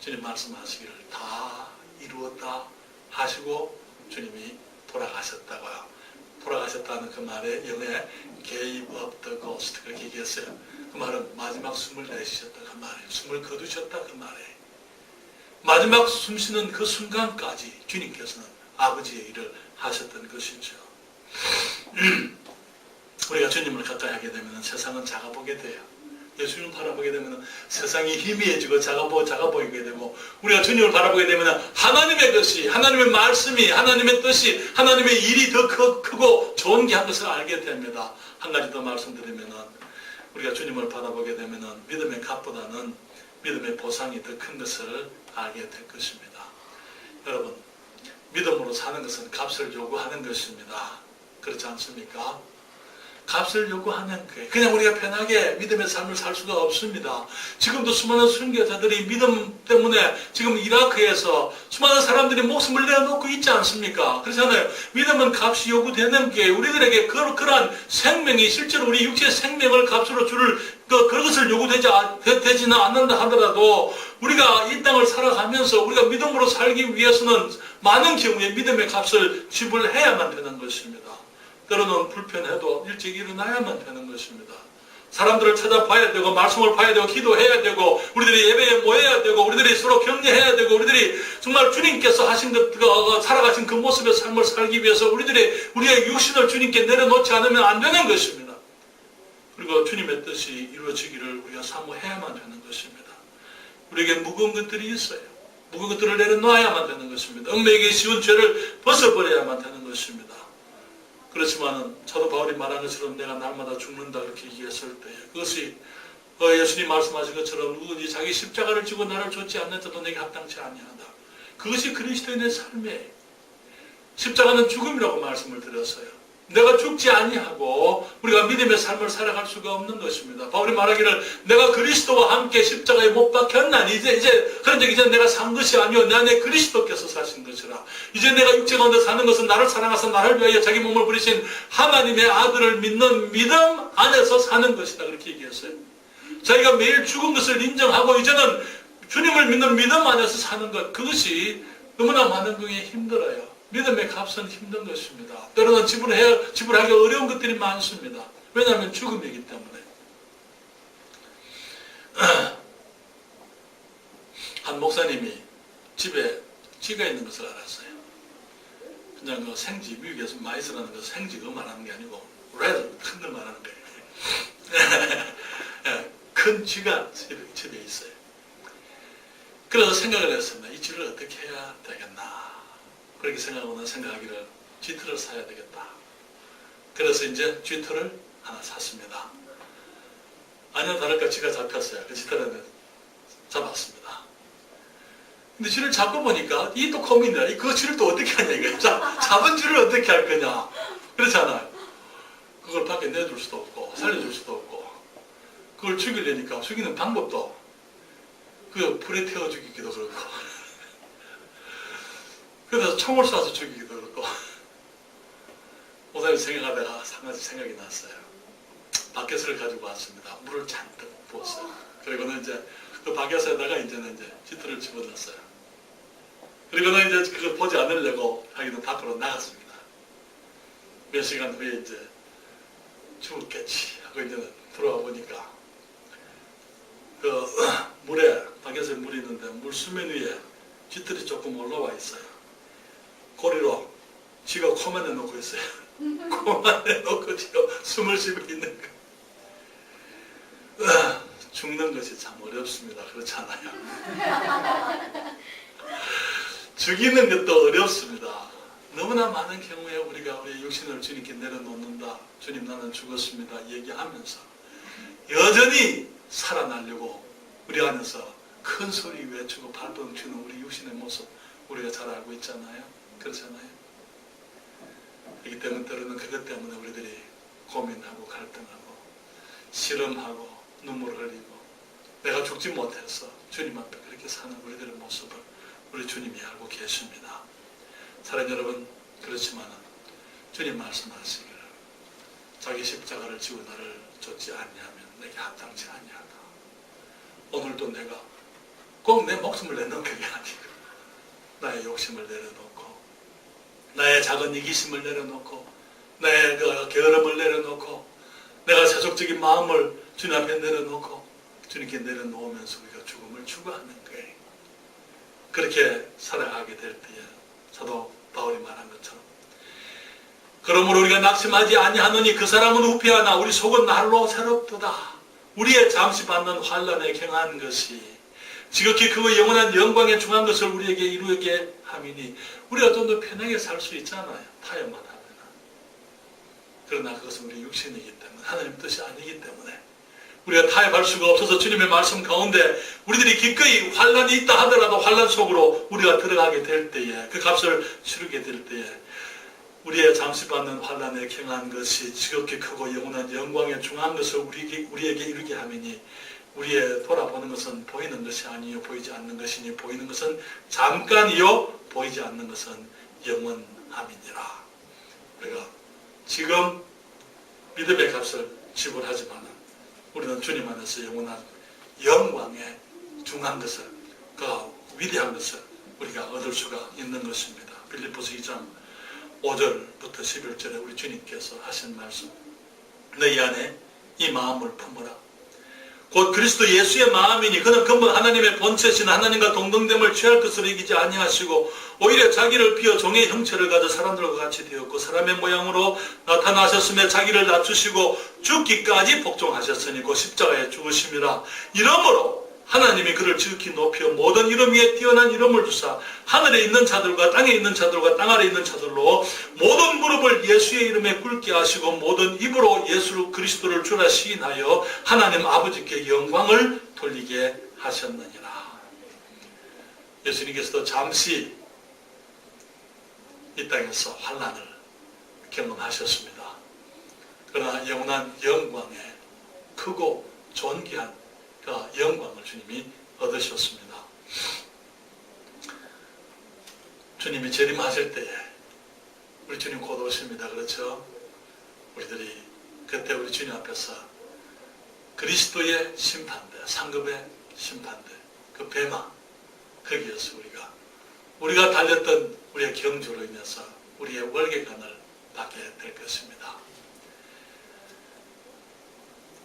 주님 말씀하시기를 다 이루었다 하시고 주님이 돌아가셨다고요. 돌아가셨다는 그 말에 영어에 gave up the ghost 그렇게 얘기했어요. 그 말은 마지막 숨을 내쉬셨다 그 말이에요. 숨을 거두셨다 그 말이에요. 마지막 숨 쉬는 그 순간까지 주님께서는 아버지의 일을 하셨던 것이죠. 우리가 주님을 가까이 하게 되면 세상은 작아 보게 돼요. 예수님을 바라보게 되면 세상이 희미해지고 작아 보이게 되고, 우리가 주님을 바라보게 되면 하나님의 것이, 하나님의 말씀이, 하나님의 뜻이, 하나님의 일이 더 크고 좋은 게 한 것을 알게 됩니다. 한 가지 더 말씀드리면 우리가 주님을 바라보게 되면 믿음의 값보다는 믿음의 보상이 더 큰 것을 알게 될 것입니다. 여러분, 믿음으로 사는 것은 값을 요구하는 것입니다. 그렇지 않습니까? 값을 요구하는 거예요. 그냥 우리가 편하게 믿음의 삶을 살 수가 없습니다. 지금도 수많은 순교자들이 믿음 때문에 지금 이라크에서 수많은 사람들이 목숨을 내어놓고 있지 않습니까? 그렇잖아요. 믿음은 값이 요구되는 게 우리들에게 그러한 생명이 실제로 우리 육체의 생명을 값으로 줄을 그것을 요구되지는 않는다 하더라도 우리가 이 땅을 살아가면서 우리가 믿음으로 살기 위해서는 많은 경우에 믿음의 값을 지불해야만 되는 것입니다. 때로는 불편해도 일찍 일어나야만 되는 것입니다. 사람들을 찾아봐야 되고 말씀을 봐야 되고 기도해야 되고 우리들이 예배에 모여야 되고 우리들이 서로 격려해야 되고 우리들이 정말 주님께서 하신 살아가신 그 모습의 삶을 살기 위해서 우리의 육신을 주님께 내려놓지 않으면 안 되는 것입니다. 그리고 주님의 뜻이 이루어지기를 우리가 사모해야만 되는 것입니다. 우리에게 무거운 것들이 있어요. 무거운 것들을 내려놓아야만 되는 것입니다. 얽매이기 쉬운 죄를 벗어버려야만 되는 것입니다. 그렇지만 사도 바울이 말한 것처럼 내가 날마다 죽는다 그렇게 얘기했을 때 그것이 예수님 말씀하신 것처럼 누구든지 자기 십자가를 지고 나를 좇지 않는 자도 내게 합당치 아니하다. 그것이 그리스도인의 삶이에요. 십자가는 죽음이라고 말씀을 드렸어요. 내가 죽지 아니하고 우리가 믿음의 삶을 살아갈 수가 없는 것입니다. 바울이 말하기를 내가 그리스도와 함께 십자가에 못 박혔나니 그런 적 이제 내가 산 것이 아니요 내 안에 그리스도께서 사신 것이라. 이제 내가 육체 가운데 사는 것은 나를 사랑하사 나를 위하여 자기 몸을 부리신 하나님의 아들을 믿는 믿음 안에서 사는 것이다 그렇게 얘기했어요. 자기가 매일 죽은 것을 인정하고 이제는 주님을 믿는 믿음 안에서 사는 것, 그것이 너무나 많은 경우에 힘들어요. 믿음의 값은 힘든 것입니다. 때로는 지불하기 어려운 것들이 많습니다. 왜냐하면 죽음이기 때문에. 한 목사님이 집에 쥐가 있는 것을 알았어요. 그냥 그 생쥐, 미국에서 마이스라는 거 생쥐가 말하는 게 아니고 레드, 큰 걸 말하는 거예요. 큰 쥐가 집에 있어요. 그래서 생각을 했습니다. 이 쥐를 어떻게 해야 되겠나. 그렇게 생각하기를 쥐틀을 사야 되겠다. 그래서 이제 쥐틀을 하나 샀습니다. 아니나 다를까 쥐가 잡혔어요. 그 쥐틀을 잡았습니다. 근데 쥐를 잡고 보니까 이 또 고민이야. 그 쥐를 또 어떻게 하냐 이거야. 잡은 쥐를 어떻게 할 거냐. 그렇잖아요. 그걸 밖에 내줄 수도 없고 살려줄 수도 없고 그걸 죽이려니까 죽이는 방법도 그 불에 태워 죽이기도 그렇고 그래서 총을 쏴서 죽이기도 그렇고 목사님 생각하다가 한 가지 생각이 났어요. 바켓을 가지고 왔습니다. 물을 잔뜩 부었어요. 그리고는 이제 그 바켓에다가 이제는 쥐틀을 집어넣었어요. 그리고는 이제 그걸 보지 않으려고 자기는 밖으로 나갔습니다. 몇 시간 후에 이제 죽었겠지 하고 이제는 들어와 보니까 그 물에 바켓에 물이 있는데 물 수면 위에 쥐틀이 조금 올라와 있어요. 고리로 쥐가 코만에 놓고 있어요. 코만에 놓고 지금 숨을 쉬고 있는 거. 죽는 것이 참 어렵습니다. 그렇지 않아요? 죽이는 것도 어렵습니다. 너무나 많은 경우에 우리가 우리의 육신을 주님께 내려놓는다. 주님 나는 죽었습니다. 얘기하면서 여전히 살아나려고 우리 안에서 큰 소리 외치고 발버둥 치는 우리 육신의 모습 우리가 잘 알고 있잖아요. 그렇잖아요. 그렇기 때문에 때로는 그것 때문에 우리들이 고민하고 갈등하고 실험하고 눈물을 흘리고 내가 죽지 못해서 주님 앞에 그렇게 사는 우리들의 모습을 우리 주님이 알고 계십니다. 사랑하는 여러분, 그렇지만 주님 말씀하시기를 자기 십자가를 지고 나를 좇지 아니하면 내게 합당치 아니하다. 오늘도 내가 꼭 내 목숨을 내놓는 게 아니고 나의 욕심을 내려놓고 나의 작은 이기심을 내려놓고 나의 그 게으름을 내려놓고 내가 세속적인 마음을 주님 앞에 내려놓고 주님께 내려놓으면서 우리가 죽음을 추구하는 거예요. 그렇게 살아가게 될 때에 사도 바울이 말한 것처럼 그러므로 우리가 낙심하지 아니하노니 그 사람은 후패하나 우리 속은 날로 새롭도다. 우리의 잠시 받는 환난에 경한 것이 지극히 그 영원한 영광에 중한 것을 우리에게 이루게 함이니 우리가 좀 더 편하게 살 수 있잖아요. 타협만 하면. 그러나 그것은 우리 육신이기 때문에 하나님 뜻이 아니기 때문에 우리가 타협할 수가 없어서 주님의 말씀 가운데 우리들이 기꺼이 환난이 있다 하더라도 환난 속으로 우리가 들어가게 될 때에 그 값을 치르게 될 때에 우리의 잠시 받는 환난에 경한 것이 지극히 크고 영원한 영광에 중한 것을 우리에게 이루게 함이니 우리의 돌아보는 것은 보이는 것이 아니요 보이지 않는 것이니 보이는 것은 잠깐이요 보이지 않는 것은 영원함이니라. 우리가 지금 믿음의 값을 지불하지만 우리는 주님 안에서 영원한 영광에 중한 것을 그 위대한 것을 우리가 얻을 수가 있는 것입니다. 빌립보서 2장 5절부터 11절에 우리 주님께서 하신 말씀 너희 안에 이 마음을 품어라. 곧 그리스도 예수의 마음이니 그는 근본 하나님의 본체신 하나님과 동등됨을 취할 것으로 여기지 아니하시고 오히려 자기를 비어 종의 형체를 가져 사람들과 같이 되었고 사람의 모양으로 나타나셨으며 자기를 낮추시고 죽기까지 복종하셨으니 곧 십자가에 죽으심이라. 이러므로 하나님이 그를 지극히 높여 모든 이름 위에 뛰어난 이름을 주사 하늘에 있는 자들과 땅에 있는 자들과 땅 아래에 있는 자들로 모든 무릎을 예수의 이름에 꿇게 하시고 모든 입으로 예수 그리스도를 주라 시인하여 하나님 아버지께 영광을 돌리게 하셨느니라. 예수님께서도 잠시 이 땅에서 환난을 경험하셨습니다. 그러나 영원한 영광에 크고 존귀한 그 영광을 주님이 얻으셨습니다. 주님이 재림하실 때에 우리 주님 곧 오십니다. 그렇죠? 우리들이 그때 우리 주님 앞에서 그리스도의 심판대, 상급의 심판대, 그 배마 거기에서 우리가 달렸던 우리의 경주로 인해서 우리의 월계관을 받게 될 것입니다.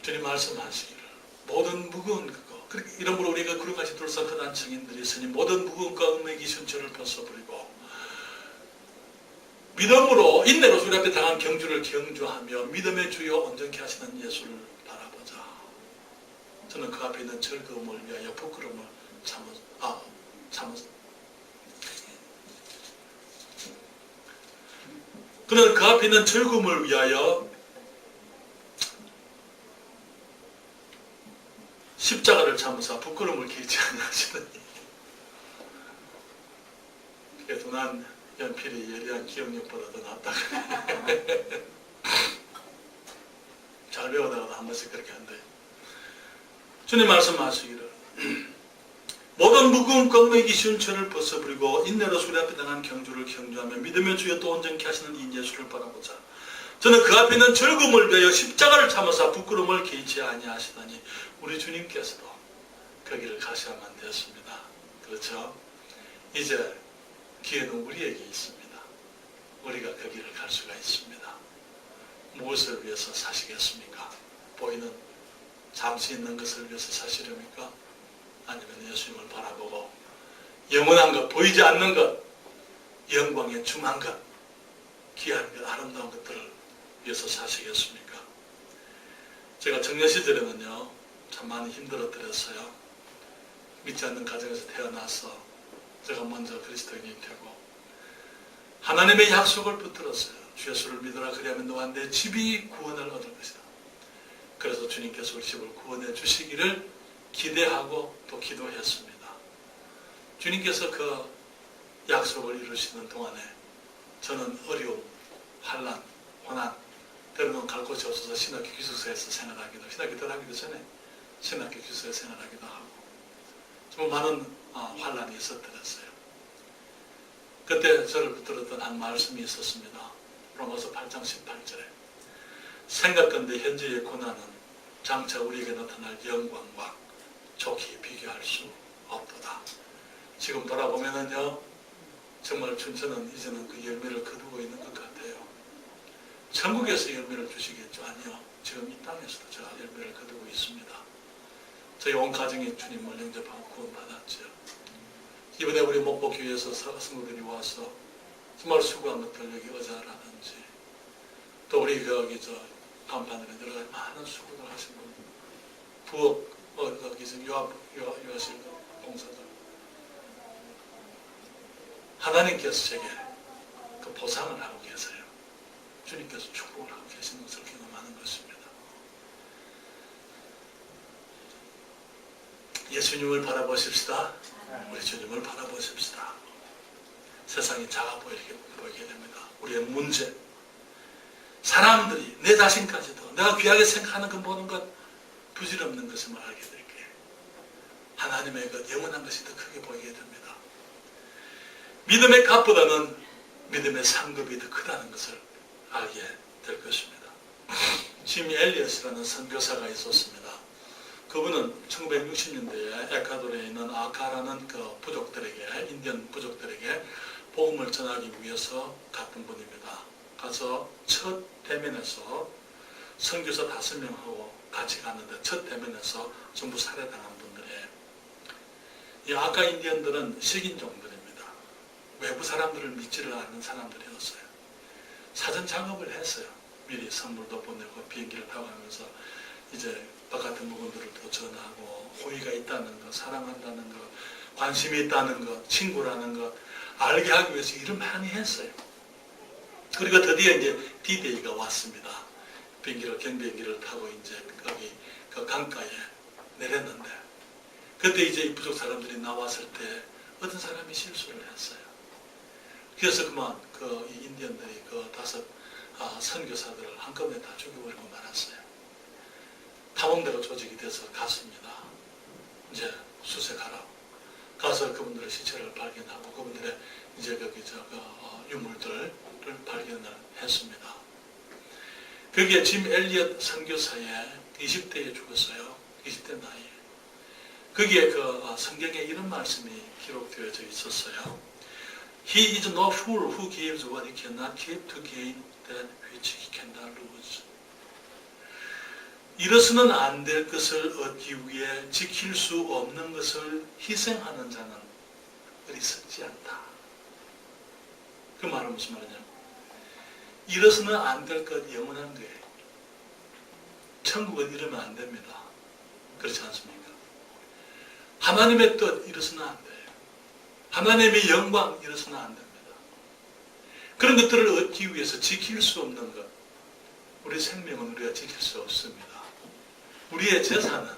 주님 말씀하시기를 모든 무거운 그거, 이러므로 우리가 구름같이 둘러싼 증인들이 있으니 모든 무거운 깡매기 기준 죄를 벗어버리고 믿음으로 인내로 주님 앞에 당한 경주를 경주하며 믿음의 주여 온전케 하시는 예수를 바라보자. 저는 그 앞에 있는 즐거움을 위하여 부끄러움을 그는 그 앞에 있는 즐거움을 위하여 십자가를 참으사 부끄러움을 기지 아니하시더니 그래도 난 연필이 예리한 기억력보다 더 낫다. 잘 배우다가도 한 번씩 그렇게 한대. 주님 말씀하시기를 모든 무거운 꺾매기 쉬운 죄를 벗어버리고 인내로 주님 앞에 당한 경주를 경주하며 믿으며 주여 또 온전케 하시는 이 예수를 바라보자. 저는 그 앞에 있는 즐거움을 위하여 십자가를 참으사 부끄러움을 개의치 아니하시다니. 우리 주님께서도 그 길을 가셔야만 되었습니다. 그렇죠? 이제 기회는 우리에게 있습니다. 우리가 그 길을 갈 수가 있습니다. 무엇을 위해서 사시겠습니까? 보이는 잠시 있는 것을 위해서 사시렵니까? 아니면 예수님을 바라보고 영원한 것, 보이지 않는 것, 영광의 중한 것, 귀한 것, 아름다운 것들을 위해서 사시겠습니까? 제가 청년 시절에는요, 참 많이 힘들었더랬어요. 믿지 않는 가정에서 태어나서 제가 먼저 그리스도인이 되고 하나님의 약속을 붙들었어요. 주 예수를 믿으라 그리하면 너와 내 집이 구원을 얻을 것이다. 그래서 주님께서 우리 집을 구원해 주시기를 기대하고 또 기도했습니다. 주님께서 그 약속을 이루시는 동안에 저는 어려움, 환난, 고난, 때로는 갈 곳이 없어서 신학교 기숙사에서 생활하기도, 신학교 들어가기도 전에 신학교 기숙사에서 생활하기도 하고 정말 많은 환난이 있었더랬어요. 그때 저를 붙들었던 한 말씀이 있었습니다. 로마서 8장 18절에 생각건대 현재의 고난은 장차 우리에게 나타날 영광과 좋게 비교할 수 없도다. 지금 돌아보면은요, 정말 저는 이제는 그 열매를 거두고 있는 것 같아요. 천국에서 열매를 주시겠죠? 아니요. 지금 이 땅에서도 제가 열매를 거두고 있습니다. 저희 온 가정이 주님을 영접하고 구원받았죠. 이번에 우리 목포교회에서 성도들이 와서 정말 수고한 것들 여기 의자라든지 또 우리 여기 간판들에 들어가 많은 수고를 하신 분, 부엌 거기서 유아실 공사들 하나님께서 제게 그 보상을 하고 계세요. 주님께서 축복을 하고 계시는 것을 경험하는 것입니다. 예수님을 바라보십시다. 우리 주님을 바라보십시다. 세상이 작아 보이게 됩니다. 우리의 문제, 사람들이, 내 자신까지도 내가 귀하게 생각하는 그 모든 것, 부질없는 것임을 알게 될 게 하나님의 것, 영원한 것이 더 크게 보이게 됩니다. 믿음의 값보다는 믿음의 상급이 더 크다는 것을 알게 될 것입니다. 지미 엘리엇이라는 선교사가 있었습니다. 그분은 1960년대에 에콰도르에 있는 아카라는 그 부족들에게, 인디언 부족들에게 복음을 전하기 위해서 갔던 분입니다. 가서 첫 대면에서 선교사 5명하고 같이 갔는데 첫 대면에서 전부 살해당한 분들이에요. 이 아까 인디언들은 식인종들입니다. 외부 사람들을 믿지를 않는 사람들이었어요. 사전 작업을 했어요. 미리 선물도 보내고 비행기를 타고 하면서 이제 바깥의 물건들을 전하고 호의가 있다는 것, 사랑한다는 것, 관심이 있다는 것, 친구라는 것 알게 하기 위해서 일을 많이 했어요. 그리고 드디어 이제 D-Day가 왔습니다. 경비행기를 타고 이제 거기 그 강가에 내렸는데 그때 이제 이 부족 사람들이 나왔을 때 어떤 사람이 실수를 했어요. 그래서 그만 그 인디언들이 그 5 선교사들을 한꺼번에 다 죽여버리고 말았어요. 탐험대가 조직이 돼서 갔습니다. 이제 수색하라고. 가서 그분들의 시체를 발견하고 그분들의 이제 거기 유물들을 발견을 했습니다. 거기에 짐 엘리엇 선교사의 20대에 죽었어요. 20대 나이에. 거기에 그 성경에 이런 말씀이 기록되어져 있었어요. He is no fool who gives what he cannot keep to gain that which he cannot lose. 이래서는 안 될 것을 얻기 위해 지킬 수 없는 것을 희생하는 자는 어리석지 않다. 그 말은 무슨 말이냐? 이래서는 안 될 것 영원한 거예요. 천국은 이러면 안 됩니다. 그렇지 않습니까? 하나님의 뜻 이래서는 안 돼요. 하나님의 영광 이래서는 안 됩니다. 그런 것들을 얻기 위해서 지킬 수 없는 것, 우리 생명은 우리가 지킬 수 없습니다. 우리의 재산은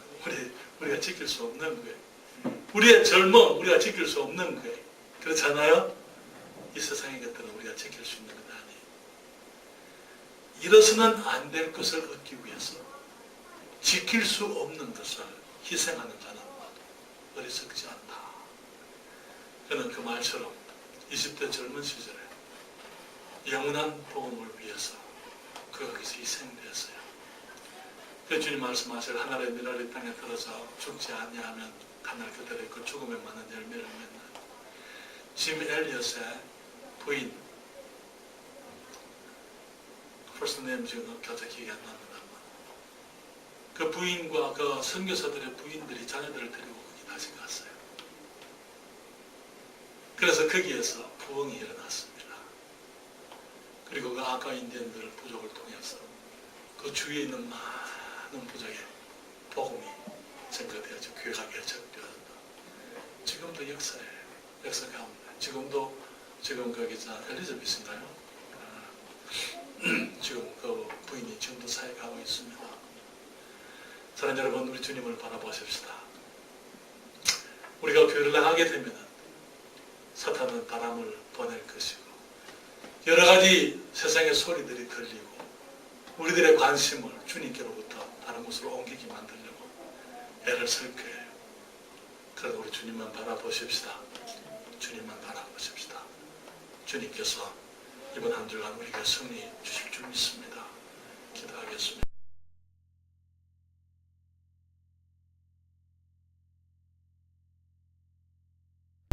우리가 지킬 수 없는 거예요. 우리의 젊음 우리가 지킬 수 없는 거예요. 그렇잖아요? 이 세상의 것들은 우리가 지킬 수 있는 것 아니에요. 이래서는 안 될 것을 얻기 위해서 지킬 수 없는 것을 희생하는 자는 어리석지 않다. 저는 그 말처럼 20대 젊은 시절에 영원한 복음을 위해서 거기서 희생되었어요. 그래서 주님 말씀하실 하늘의 미랄이 땅에 떨어져 죽지 않냐하면 하늘 그대로 그 죽음에 맞는 열매를 맺는 짐 엘리엇의 부인, first name 지금 겨자 기억이 안 납니다. 그 부인과 그 선교사들의 부인들이 자녀들을 데리고 거기 다시 갔어요. 그래서 거기에서 부흥이 일어났습니다. 그리고 그 아까 인디언들 부족을 통해서 그 주위에 있는 많은 부족의 복음이 증거되어져 귀하게 적되어진다. 지금도 역사에 역사 가운데 지금 거기 엘리자베스인가요? 지금 그 부인이 지금도 사역하고 있습니다. 사랑하는 여러분, 우리 주님을 바라보십시다. 우리가 교회를 나가게 되면 사탄은 바람을 보낼 것이고 여러 가지 세상의 소리들이 들리고 우리들의 관심을 주님께로부터 다른 곳으로 옮기게 만들려고 애를 쓸 거예요. 그래도 우리 주님만 바라보십시다. 주님만 바라보십시다. 주님께서 이번 한 주간 우리에게 승리 주실 줄 믿습니다. 기도하겠습니다.